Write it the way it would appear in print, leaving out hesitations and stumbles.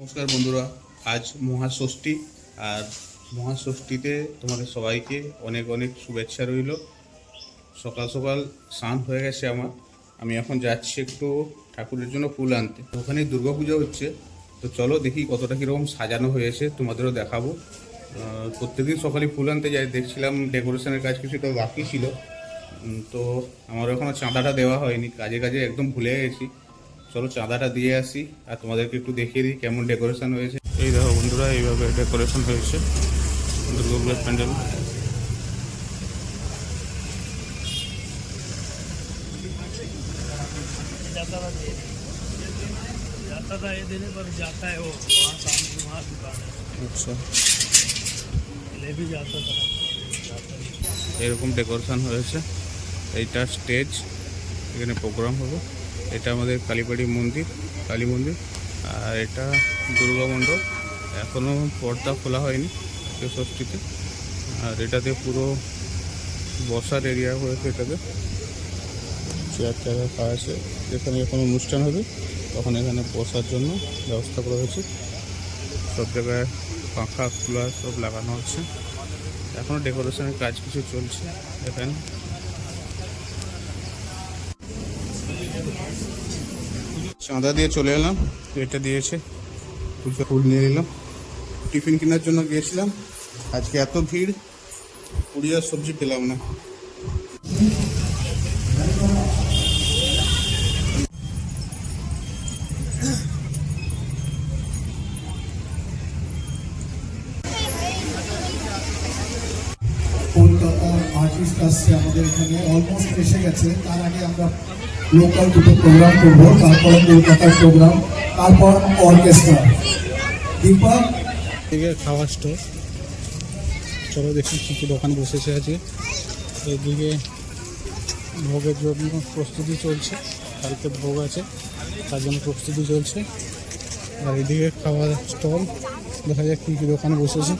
নমস্কার বন্ধুরা, আজ মহাষষ্ঠী। আর মহাষষ্ঠীতে তোমাদের সবাইকে অনেক অনেক শুভেচ্ছা রইল। সকাল সকাল স্নান হয়ে গেছে আমি এখন যাচ্ছি একটু ঠাকুরের জন্য ফুল আনতে। ওখানে দুর্গাপূজা হচ্ছে, তো চলো দেখি কতটা কীরকম সাজানো হয়েছে, তোমাদেরও দেখাবো। প্রত্যেকদিন সকালে ফুল আনতে যাই, দেখছিলাম ডেকোরেশনের কাজ কিছুটা বাকি ছিল। তো আমার এখনও চাঁদাটা দেওয়া হয়নি, কাজে কাজে একদম ভুলে গেছি। চলো চাঁদাটা দিয়ে আসি আর তোমাদেরকে একটু দেখিয়ে দিই কেমন ডেকোরেশন হয়েছে। এই দেখো বন্ধুরা, এইভাবে ডেকোরেশন হয়েছে দুর্গাপূজার প্যান্ডেল। আচ্ছা, এরকম ডেকোরেশন হয়েছে। এইটা স্টেজ, এখানে প্রোগ্রাম হবে। এটা আমাদের কালীবাড়ি মন্দির, কালী মন্দির। আর এটা দুর্গা মণ্ডপ, এখনও পর্দা খোলা হয়নি ষষ্ঠীতে। আর এটাতে পুরো বসার এরিয়া হয়েছে, এটাতে চেয়ার টেয়ার রাখা আছে। যেখানে যখন অনুষ্ঠান হবে তখন এখানে বসার জন্য ব্যবস্থা করা হয়েছে। সব জায়গায় পাখা কুলার সব লাগানো আছে। এখনও ডেকোরেশনের কাজ কিছু চলছে এখানে। চাঁদা দিয়ে চলে এলাম, এটা দিয়েছে, পুজো ফুল নিয়ে এলাম। টিফিন কেনার জন্য গিয়েছিলাম, আজকে এত ভিড়, পুরি আর সবজি পেলাম না। কলকাতার আর্টিস্ট আসছে আমাদের এখানে, অলমোস্ট এসে গেছে। তার আগে আমরা লোকাল দুটো প্রোগ্রাম করবো, তারপরে কলকাতার প্রোগ্রাম, তারপর অর্কেস্ট্রা। দীপক খাওয়ার স্টোর, চলো দেখি কী কী দোকান বসেছে আজকে। এইদিকে ভোগের জন্য প্রস্তুতি চলছে, কালকে ভোগ আছে তার জন্য প্রস্তুতি চলছে। আর এদিকে খাওয়ার স্টল, দেখা যাক কী কী দোকান বসেছে।